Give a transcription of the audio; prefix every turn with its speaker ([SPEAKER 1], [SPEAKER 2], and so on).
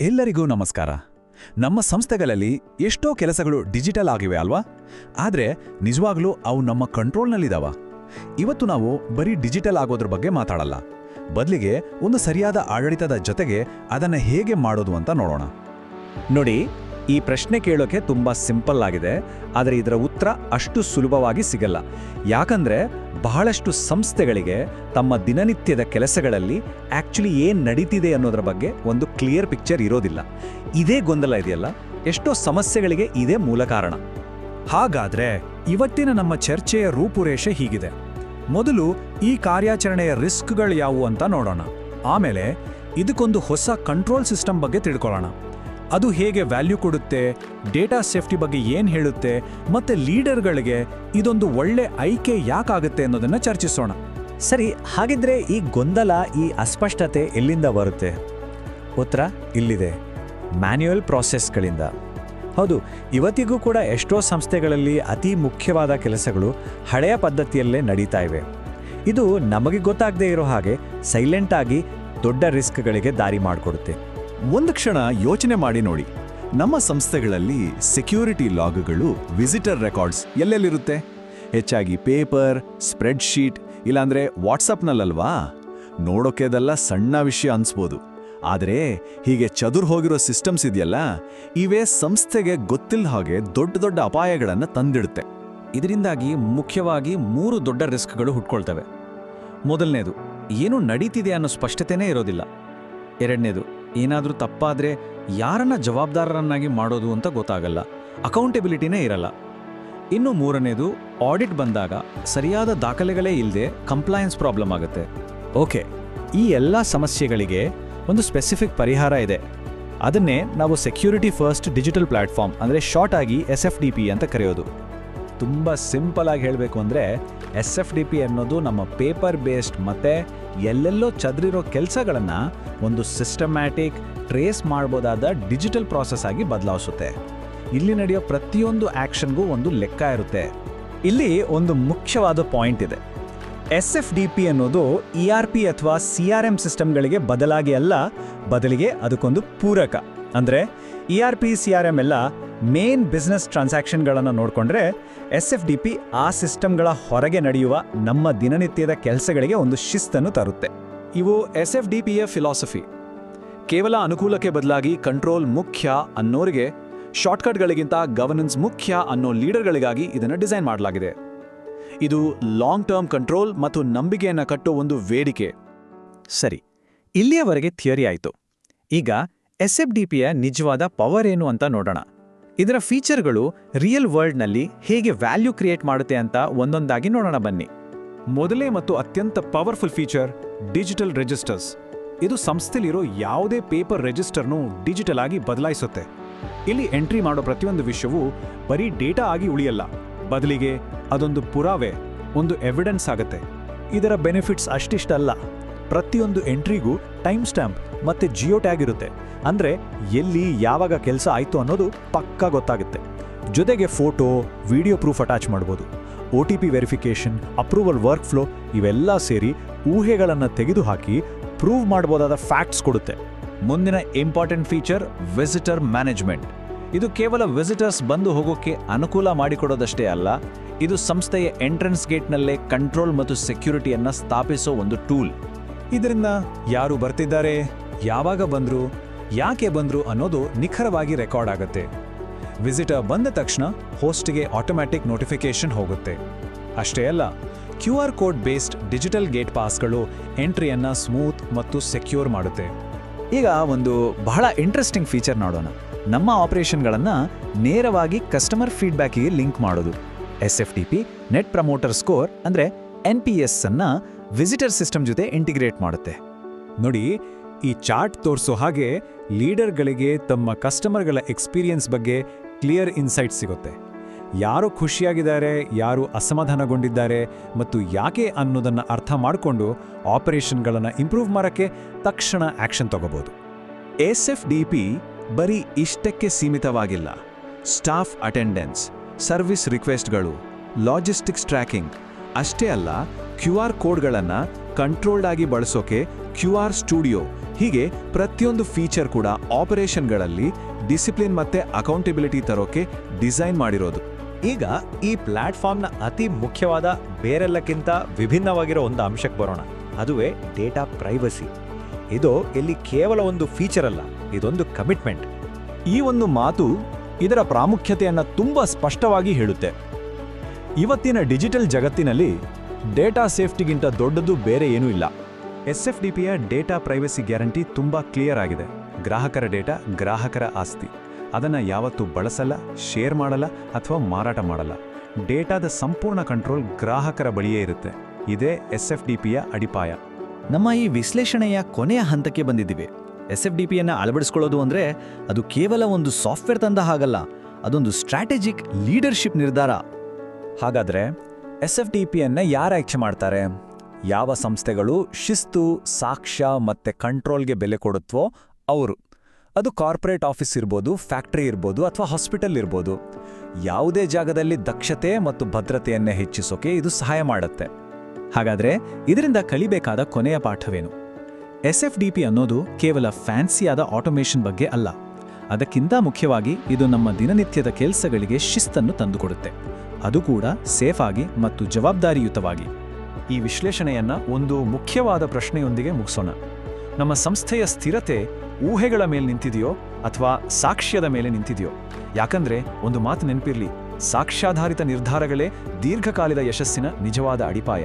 [SPEAKER 1] ಎಲ್ಲರಿಗೂ ನಮಸ್ಕಾರ. ನಮ್ಮ ಸಂಸ್ಥೆಗಳಲ್ಲಿ ಎಷ್ಟೋ ಕೆಲಸಗಳು ಡಿಜಿಟಲ್ ಆಗಿವೆ ಅಲ್ವಾ? ಆದರೆ ನಿಜವಾಗ್ಲೂ ಅವು ನಮ್ಮ ಕಂಟ್ರೋಲ್ನಲ್ಲಿದ್ದಾವ? ಇವತ್ತು ನಾವು ಬರೀ ಡಿಜಿಟಲ್ ಆಗೋದ್ರ ಬಗ್ಗೆ ಮಾತಾಡಲ್ಲ. ಬದಲಿಗೆ ಒಂದು ಸರಿಯಾದ ಆಡಳಿತದ ಜೊತೆಗೆ ಅದನ್ನು ಹೇಗೆ ಮಾಡೋದು ಅಂತ ನೋಡೋಣ.
[SPEAKER 2] ನೋಡಿ, ಈ ಪ್ರಶ್ನೆ ಕೇಳೋಕೆ ತುಂಬಾ ಸಿಂಪಲ್ ಆಗಿದೆ, ಆದರೆ ಇದರ ಉತ್ತರ ಅಷ್ಟು ಸುಲಭವಾಗಿ ಸಿಗಲ್ಲ. ಯಾಕಂದ್ರೆ ಬಹಳಷ್ಟು ಸಂಸ್ಥೆಗಳಿಗೆ ತಮ್ಮ ದಿನನಿತ್ಯದ ಕೆಲಸಗಳಲ್ಲಿ ಆಕ್ಚುಲಿ ಏನ್ ನಡೀತಿದೆ ಅನ್ನೋದ್ರ ಬಗ್ಗೆ ಒಂದು ಕ್ಲಿಯರ್ ಪಿಕ್ಚರ್ ಇರೋದಿಲ್ಲ. ಇದೇ ಗೊಂದಲ ಇದೆಯಲ್ಲ, ಎಷ್ಟೋ ಸಮಸ್ಯೆಗಳಿಗೆ ಇದೇ ಮೂಲ ಕಾರಣ.
[SPEAKER 3] ಹಾಗಾದ್ರೆ ಇವತ್ತಿನ ನಮ್ಮ ಚರ್ಚೆಯ ರೂಪುರೇಷೆ ಹೀಗಿದೆ. ಮೊದಲು ಈ ಕಾರ್ಯಾಚರಣೆಯ ರಿಸ್ಕ್ಗಳು ಯಾವುವು ಅಂತ ನೋಡೋಣ. ಆಮೇಲೆ ಇದಕ್ಕೊಂದು ಹೊಸ ಕಂಟ್ರೋಲ್ ಸಿಸ್ಟಮ್ ಬಗ್ಗೆ ತಿಳ್ಕೊಳ್ಳೋಣ. ಅದು ಹೇಗೆ ವ್ಯಾಲ್ಯೂ ಕೊಡುತ್ತೆ, ಡೇಟಾ ಸೇಫ್ಟಿ ಬಗ್ಗೆ ಏನು ಹೇಳುತ್ತೆ, ಮತ್ತೆ ಲೀಡರ್ಗಳಿಗೆ ಇದೊಂದು ಒಳ್ಳೆ ಆಯ್ಕೆ ಯಾಕಾಗುತ್ತೆ ಅನ್ನೋದನ್ನ ಚರ್ಚಿಸೋಣ.
[SPEAKER 2] ಸರಿ, ಹಾಗಿದ್ರೆ ಈ ಗೊಂದಲ, ಈ ಅಸ್ಪಷ್ಟತೆ ಎಲ್ಲಿಂದ ಬರುತ್ತೆ? ಉತ್ತರ ಇಲ್ಲಿದೆ: ಮ್ಯಾನ್ಯುಯಲ್ ಪ್ರಾಸೆಸ್ಗಳಿಂದ. ಹೌದು, ಇವತ್ತಿಗೂ ಕೂಡ ಎಷ್ಟೋ ಸಂಸ್ಥೆಗಳಲ್ಲಿ ಅತಿ ಮುಖ್ಯವಾದ ಕೆಲಸಗಳು ಹಳೆಯ ಪದ್ಧತಿಯಲ್ಲೇ ನಡೀತಾ ಇವೆ. ಇದು ನಮಗೆ ಗೊತ್ತಾಗದೇ ಇರೋ ಹಾಗೆ ಸೈಲೆಂಟ್ ಆಗಿ ದೊಡ್ಡ ರಿಸ್ಕ್ಗಳಿಗೆ ದಾರಿ ಮಾಡಿಕೊಡುತ್ತೆ.
[SPEAKER 1] ಒಂದು ಕ್ಷಣ ಯೋಚನೆ ಮಾಡಿ ನೋಡಿ. ನಮ್ಮ ಸಂಸ್ಥೆಗಳಲ್ಲಿ ಸೆಕ್ಯೂರಿಟಿ ಲಾಗ್ಗಳು, ವಿಸಿಟರ್ ರೆಕಾರ್ಡ್ಸ್ ಎಲ್ಲೆಲ್ಲಿರುತ್ತೆ? ಹೆಚ್ಚಾಗಿ ಪೇಪರ್, ಸ್ಪ್ರೆಡ್ಶೀಟ್, ಇಲ್ಲಾಂದ್ರೆ ವಾಟ್ಸಪ್ನಲ್ಲಲ್ವಾ? ನೋಡೋಕೆ ಅದೆಲ್ಲ ಸಣ್ಣ ವಿಷಯ ಅನ್ಸ್ಬೋದು. ಆದರೆ ಹೀಗೆ ಚದುರ್ ಹೋಗಿರೋ ಸಿಸ್ಟಮ್ಸ್ ಇದೆಯಲ್ಲ, ಇವೇ ಸಂಸ್ಥೆಗೆ ಗೊತ್ತಿಲ್ಲ ಹಾಗೆ ದೊಡ್ಡ ದೊಡ್ಡ ಅಪಾಯಗಳನ್ನು ತಂದಿಡುತ್ತೆ.
[SPEAKER 3] ಇದರಿಂದಾಗಿ ಮುಖ್ಯವಾಗಿ 3 ದೊಡ್ಡ ರಿಸ್ಕ್ಗಳು ಹುಟ್ಕೊಳ್ತವೆ. ಮೊದಲನೇದು, ಏನು ನಡೀತಿದೆ ಅನ್ನೋ ಸ್ಪಷ್ಟತೆನೇ ಇರೋದಿಲ್ಲ. ಎರಡನೇದು, ಏನಾದರೂ ತಪ್ಪಾದರೆ ಯಾರನ್ನ ಜವಾಬ್ದಾರರನ್ನಾಗಿ ಮಾಡೋದು ಅಂತ ಗೊತ್ತಾಗಲ್ಲ, ಅಕೌಂಟೆಬಿಲಿಟಿನೇ ಇರಲ್ಲ. ಇನ್ನು ಮೂರನೇದು, ಆಡಿಟ್ ಬಂದಾಗ ಸರಿಯಾದ ದಾಖಲೆಗಳೇ ಇಲ್ಲದೆ ಕಂಪ್ಲೈನ್ಸ್ ಪ್ರಾಬ್ಲಮ್ ಆಗುತ್ತೆ.
[SPEAKER 2] ಓಕೆ, ಈ ಎಲ್ಲ ಸಮಸ್ಯೆಗಳಿಗೆ ಒಂದು ಸ್ಪೆಸಿಫಿಕ್ ಪರಿಹಾರ ಇದೆ. ಅದನ್ನೇ ನಾವು ಸೆಕ್ಯೂರಿಟಿ ಫಸ್ಟ್ ಡಿಜಿಟಲ್ ಪ್ಲಾಟ್ಫಾರ್ಮ್, ಅಂದರೆ ಶಾರ್ಟ್ ಆಗಿ SFDP ಅಂತ ಕರೆಯೋದು. ತುಂಬ ಸಿಂಪಲ್ ಆಗಿ ಹೇಳಬೇಕು ಅಂದರೆ SFDP ಅನ್ನೋದು ನಮ್ಮ ಪೇಪರ್ ಬೇಸ್ಡ್ ಮತ್ತು ಎಲ್ಲೆಲ್ಲೋ ಚದರಿರೋ ಕೆಲಸಗಳನ್ನು ಒಂದು ಸಿಸ್ಟಮ್ಯಾಟಿಕ್, ಟ್ರೇಸ್ ಮಾಡ್ಬೋದಾದ ಡಿಜಿಟಲ್ ಪ್ರಾಸೆಸ್ ಆಗಿ ಬದಲಾಯಿಸುತ್ತೆ. ಇಲ್ಲಿ ನಡೆಯೋ ಪ್ರತಿಯೊಂದು ಆ್ಯಕ್ಷನ್ಗೂ ಒಂದು ಲೆಕ್ಕ ಇರುತ್ತೆ. ಇಲ್ಲಿ ಒಂದು ಮುಖ್ಯವಾದ ಪಾಯಿಂಟ್ ಇದೆ. SFDP ಅನ್ನೋದು ERP ಅಥವಾ CRM ಸಿಸ್ಟಮ್ಗಳಿಗೆ ಬದಲಾಗಿ ಅಲ್ಲ, ಬದಲಿಗೆ ಅದಕ್ಕೊಂದು ಪೂರಕ. ಅಂದರೆ ERP CRM ಎಲ್ಲ ಮೇನ್ ಬಿಸ್ನೆಸ್ ಟ್ರಾನ್ಸಾಕ್ಷನ್ಗಳನ್ನು ನೋಡಿಕೊಂಡ್ರೆ, SFDP ಆ ಸಿಸ್ಟಮ್ಗಳ ಹೊರಗೆ ನಡೆಯುವ ನಮ್ಮ ದಿನನಿತ್ಯದ ಕೆಲಸಗಳಿಗೆ ಒಂದು ಶಿಸ್ತನ್ನು ತರುತ್ತೆ.
[SPEAKER 3] ಇವು SFDPಯ ಫಿಲಾಸಫಿ. ಕೇವಲ ಅನುಕೂಲಕ್ಕೆ ಬದಲಾಗಿ ಕಂಟ್ರೋಲ್ ಮುಖ್ಯ ಅನ್ನೋರಿಗೆ, ಶಾರ್ಟ್ಕಟ್ಗಳಿಗಿಂತ ಗವರ್ನೆನ್ಸ್ ಮುಖ್ಯ ಅನ್ನೋ ಲೀಡರ್ಗಳಿಗಾಗಿ ಇದನ್ನು ಡಿಸೈನ್ ಮಾಡಲಾಗಿದೆ. ಇದು ಲಾಂಗ್ ಟರ್ಮ್ ಕಂಟ್ರೋಲ್ ಮತ್ತು ನಂಬಿಕೆಯನ್ನು ಕಟ್ಟೋ ಒಂದು ವೇದಿಕೆ.
[SPEAKER 2] ಸರಿ, ಇಲ್ಲಿಯವರೆಗೆ ಥಿಯರಿ ಆಯಿತು. ಈಗ SFDPಯ ನಿಜವಾದ ಪವರ್ ಏನು ಅಂತ ನೋಡೋಣ. ಇದರ ಫೀಚರ್ಗಳು ರಿಯಲ್ ವರ್ಲ್ಡ್ನಲ್ಲಿ ಹೇಗೆ ವ್ಯಾಲ್ಯೂ ಕ್ರಿಯೇಟ್ ಮಾಡುತ್ತೆ ಅಂತ ಒಂದೊಂದಾಗಿ ನೋಡೋಣ ಬನ್ನಿ.
[SPEAKER 3] ಮೊದಲೇ ಮತ್ತು ಅತ್ಯಂತ ಪವರ್ಫುಲ್ ಫೀಚರ್ ಡಿಜಿಟಲ್ ರಿಜಿಸ್ಟರ್ಸ್. ಇದು ಸಂಸ್ಥೆಲಿರೋ ಯಾವುದೇ ಪೇಪರ್ ರಿಜಿಸ್ಟರ್ನು ಡಿಜಿಟಲ್ ಆಗಿ ಬದಲಾಯಿಸುತ್ತೆ. ಇಲ್ಲಿ ಎಂಟ್ರಿ ಮಾಡೋ ಪ್ರತಿಯೊಂದು ವಿಷಯವೂ ಬರೀ ಡೇಟಾ ಆಗಿ ಉಳಿಯಲ್ಲ, ಬದಲಿಗೆ ಅದೊಂದು ಪುರಾವೆ, ಒಂದು ಎವಿಡೆನ್ಸ್ ಆಗುತ್ತೆ.
[SPEAKER 2] ಇದರ ಬೆನಿಫಿಟ್ಸ್ ಅಷ್ಟಿಷ್ಟಲ್ಲ. ಪ್ರತಿಯೊಂದು ಎಂಟ್ರಿಗೂ ಟೈಮ್ ಸ್ಟ್ಯಾಂಪ್ ಮತ್ತು ಜಿಯೋ ಟ್ಯಾಗ್ ಇರುತ್ತೆ. ಅಂದರೆ ಎಲ್ಲಿ ಯಾವಾಗ ಕೆಲಸ ಆಯಿತು ಅನ್ನೋದು ಪಕ್ಕಾ ಗೊತ್ತಾಗುತ್ತೆ. ಜೊತೆಗೆ ಫೋಟೋ, ವಿಡಿಯೋ ಪ್ರೂಫ್ ಅಟ್ಯಾಚ್ ಮಾಡ್ಬೋದು. OTP verification, approval work flow ಇವೆಲ್ಲ ಸೇರಿ ಊಹೆಗಳನ್ನು ತೆಗೆದುಹಾಕಿ ಪ್ರೂವ್ ಮಾಡ್ಬೋದಾದ ಫ್ಯಾಕ್ಟ್ಸ್ ಕೊಡುತ್ತೆ.
[SPEAKER 3] ಮುಂದಿನ ಇಂಪಾರ್ಟೆಂಟ್ ಫೀಚರ್ ವಿಸಿಟರ್ ಮ್ಯಾನೇಜ್ಮೆಂಟ್. ಇದು ಕೇವಲ ವಿಸಿಟರ್ಸ್ ಬಂದು ಹೋಗೋಕ್ಕೆ ಅನುಕೂಲ ಮಾಡಿಕೊಡೋದಷ್ಟೇ ಅಲ್ಲ, ಇದು ಸಂಸ್ಥೆಯ ಎಂಟ್ರೆನ್ಸ್ ಗೇಟ್ನಲ್ಲೇ ಕಂಟ್ರೋಲ್ ಮತ್ತು ಸೆಕ್ಯೂರಿಟಿಯನ್ನು ಸ್ಥಾಪಿಸೋ ಒಂದು ಟೂಲ್.
[SPEAKER 2] ಇದರಿಂದ ಯಾರು ಬರ್ತಿದ್ದಾರೆ, ಯಾವಾಗ ಬಂದರು, ಯಾಕೆ ಬಂದರು ಅನ್ನೋದು ನಿಖರವಾಗಿ ರೆಕಾರ್ಡ್ ಆಗುತ್ತೆ. ವಿಸಿಟರ್ ಬಂದ ತಕ್ಷಣ ಹೋಸ್ಟ್ಗೆ ಆಟೋಮ್ಯಾಟಿಕ್ ನೋಟಿಫಿಕೇಶನ್ ಹೋಗುತ್ತೆ. ಅಷ್ಟೇ ಅಲ್ಲ, QR code based digital gate ಪಾಸ್ಗಳು ಎಂಟ್ರಿಯನ್ನು ಸ್ಮೂತ್ ಮತ್ತು ಸೆಕ್ಯೂರ್ ಮಾಡುತ್ತೆ. ಈಗ ಒಂದು ಬಹಳ ಇಂಟ್ರೆಸ್ಟಿಂಗ್ ಫೀಚರ್ ನೋಡೋಣ. ನಮ್ಮ ಆಪರೇಷನ್ಗಳನ್ನು ನೇರವಾಗಿ ಕಸ್ಟಮರ್ ಫೀಡ್ಬ್ಯಾಕಿಗೆ ಲಿಂಕ್ ಮಾಡೋದು. SFDP ನೆಟ್ ಪ್ರಮೋಟರ್ ಸ್ಕೋರ್ ಅಂದರೆ NPS ಅನ್ನು ವಿಸಿಟರ್ ಸಿಸ್ಟಮ್ ಜೊತೆ ಇಂಟಿಗ್ರೇಟ್ ಮಾಡುತ್ತೆ.
[SPEAKER 3] ನೋಡಿ, ಈ ಚಾರ್ಟ್ ತೋರಿಸೋ ಹಾಗೆ ಲೀಡರ್ಗಳಿಗೆ ತಮ್ಮ ಕಸ್ಟಮರ್ಗಳ ಎಕ್ಸ್ಪೀರಿಯನ್ಸ್ ಬಗ್ಗೆ ಕ್ಲಿಯರ್ ಇನ್ಸೈಟ್ ಸಿಗುತ್ತೆ. ಯಾರು ಖುಷಿಯಾಗಿದ್ದಾರೆ, ಯಾರು ಅಸಮಾಧಾನಗೊಂಡಿದ್ದಾರೆ ಮತ್ತು ಯಾಕೆ ಅನ್ನೋದನ್ನು ಅರ್ಥ ಮಾಡಿಕೊಂಡು ಆಪರೇಷನ್ಗಳನ್ನು ಇಂಪ್ರೂವ್ ಮಾಡೋಕ್ಕೆ ತಕ್ಷಣ ಆ್ಯಕ್ಷನ್ ತಗೋಬೋದು.
[SPEAKER 1] SFDP ಬರೀ ಇಷ್ಟಕ್ಕೆ ಸೀಮಿತವಾಗಿಲ್ಲ. ಸ್ಟಾಫ್ ಅಟೆಂಡೆನ್ಸ್, ಸರ್ವಿಸ್ ರಿಕ್ವೆಸ್ಟ್ಗಳು, ಲಾಜಿಸ್ಟಿಕ್ಸ್ ಟ್ರ್ಯಾಕಿಂಗ್ ಅಷ್ಟೇ ಅಲ್ಲ, QR ಕೋಡ್ಗಳನ್ನು ಕಂಟ್ರೋಲ್ಡ್ ಆಗಿ ಬಳಸೋಕೆ QR ಸ್ಟುಡಿಯೋ ಹೀಗೆ ಪ್ರತಿಯೊಂದು ಫೀಚರ್ ಕೂಡ ಆಪರೇಷನ್ಗಳಲ್ಲಿ ಡಿಸಿಪ್ಲಿನ್ ಮತ್ತೆ ಅಕೌಂಟಬಿಲಿಟಿ ತರೋಕೆ ಡಿಸೈನ್ ಮಾಡಿರೋದು.
[SPEAKER 2] ಈಗ ಈ ಪ್ಲಾಟ್ಫಾರ್ಮ್ನ ಅತಿ ಮುಖ್ಯವಾದ ಬೇರೆಲ್ಲಕ್ಕಿಂತ ವಿಭಿನ್ನವಾಗಿರೋ ಒಂದು ಅಂಶಕ್ಕೆ ಬರೋಣ. ಅದುವೇ ಡೇಟಾ ಪ್ರೈವಸಿ. ಇದು ಇಲ್ಲಿ ಕೇವಲ ಒಂದು ಫೀಚರ್ ಅಲ್ಲ, ಇದೊಂದು ಕಮಿಟ್ಮೆಂಟ್.
[SPEAKER 3] ಈ ಒಂದು ಮಾತು ಇದರ ಪ್ರಾಮುಖ್ಯತೆಯನ್ನು ತುಂಬ ಸ್ಪಷ್ಟವಾಗಿ ಹೇಳುತ್ತೆ. ಇವತ್ತಿನ ಡಿಜಿಟಲ್ ಜಗತ್ತಿನಲ್ಲಿ ಡೇಟಾ ಸೇಫ್ಟಿಗಿಂತ ದೊಡ್ಡದು ಬೇರೆ ಏನೂ ಇಲ್ಲ. SFDPಯ ಡೇಟಾ ಪ್ರೈವಸಿ ಗ್ಯಾರಂಟಿ ತುಂಬ ಕ್ಲಿಯರ್ ಆಗಿದೆ. ಗ್ರಾಹಕರ ಡೇಟಾ ಗ್ರಾಹಕರ ಆಸ್ತಿ. ಅದನ್ನು ಯಾವತ್ತೂ ಬಳಸಲ್ಲ, ಶೇರ್ ಮಾಡಲ್ಲ ಅಥವಾ ಮಾರಾಟ ಮಾಡಲ್ಲ. ಡೇಟಾದ ಸಂಪೂರ್ಣ ಕಂಟ್ರೋಲ್ ಗ್ರಾಹಕರ ಬಳಿಯೇ ಇರುತ್ತೆ. ಇದೇ SFDPಯ ಅಡಿಪಾಯ.
[SPEAKER 2] ನಮ್ಮ ಈ ವಿಶ್ಲೇಷಣೆಯ ಕೊನೆಯ ಹಂತಕ್ಕೆ ಬಂದಿದ್ದೀವಿ. SFDPಯನ್ನು ಅಳವಡಿಸ್ಕೊಳ್ಳೋದು ಅಂದರೆ ಅದು ಕೇವಲ ಒಂದು ಸಾಫ್ಟ್ವೇರ್ ತಂದ ಹಾಗಲ್ಲ, ಅದೊಂದು ಸ್ಟ್ರಾಟಜಿಕ್ ಲೀಡರ್ಶಿಪ್ ನಿರ್ಧಾರ.
[SPEAKER 3] ಹಾಗಾದರೆ SFDPಯನ್ನು ಯಾರು ಆಯ್ಕೆ ಮಾಡ್ತಾರೆ? ಯಾವ ಸಂಸ್ಥೆಗಳು ಶಿಸ್ತು, ಸಾಕ್ಷ್ಯ ಮತ್ತು ಕಂಟ್ರೋಲ್ಗೆ ಬೆಲೆ ಕೊಡುತ್ತವೋ ಅವರು. ಅದು ಕಾರ್ಪೊರೇಟ್ ಆಫೀಸ್ ಇರ್ಬೋದು, ಫ್ಯಾಕ್ಟರಿ ಇರ್ಬೋದು ಅಥವಾ ಹಾಸ್ಪಿಟಲ್ ಇರ್ಬೋದು. ಯಾವುದೇ ಜಾಗದಲ್ಲಿ ದಕ್ಷತೆ ಮತ್ತು ಭದ್ರತೆಯನ್ನು ಹೆಚ್ಚಿಸೋಕೆ ಇದು ಸಹಾಯ ಮಾಡುತ್ತೆ.
[SPEAKER 2] ಹಾಗಾದರೆ ಇದರಿಂದ ಕಲಿಬೇಕಾದ ಕೊನೆಯ ಪಾಠವೇನು?
[SPEAKER 3] SFDP ಅನ್ನೋದು ಕೇವಲ ಫ್ಯಾನ್ಸಿಯಾದ ಆಟೋಮೇಷನ್ ಬಗ್ಗೆ ಅಲ್ಲ. ಅದಕ್ಕಿಂತ ಮುಖ್ಯವಾಗಿ ಇದು ನಮ್ಮ ದಿನನಿತ್ಯದ ಕೆಲಸಗಳಿಗೆ ಶಿಸ್ತನ್ನು ತಂದುಕೊಡುತ್ತೆ. ಅದು ಕೂಡ ಸೇಫ್ ಆಗಿ ಮತ್ತು ಜವಾಬ್ದಾರಿಯುತವಾಗಿ. ಈ ವಿಶ್ಲೇಷಣೆಯನ್ನು ಒಂದು ಮುಖ್ಯವಾದ ಪ್ರಶ್ನೆಯೊಂದಿಗೆ ಮುಗಿಸೋಣ. ನಮ್ಮ ಸಂಸ್ಥೆಯ ಸ್ಥಿರತೆ ಊಹೆಗಳ ಮೇಲೆ ನಿಂತಿದೆಯೋ ಅಥವಾ ಸಾಕ್ಷ್ಯದ ಮೇಲೆ ನಿಂತಿದೆಯೋ? ಯಾಕಂದ್ರೆ ಒಂದು ಮಾತು ನೆನಪಿರ್ಲಿ, ಸಾಕ್ಷ್ಯಾಧಾರಿತ ನಿರ್ಧಾರಗಳೇ ದೀರ್ಘಕಾಲದ ಯಶಸ್ಸಿನ ನಿಜವಾದ ಅಡಿಪಾಯ.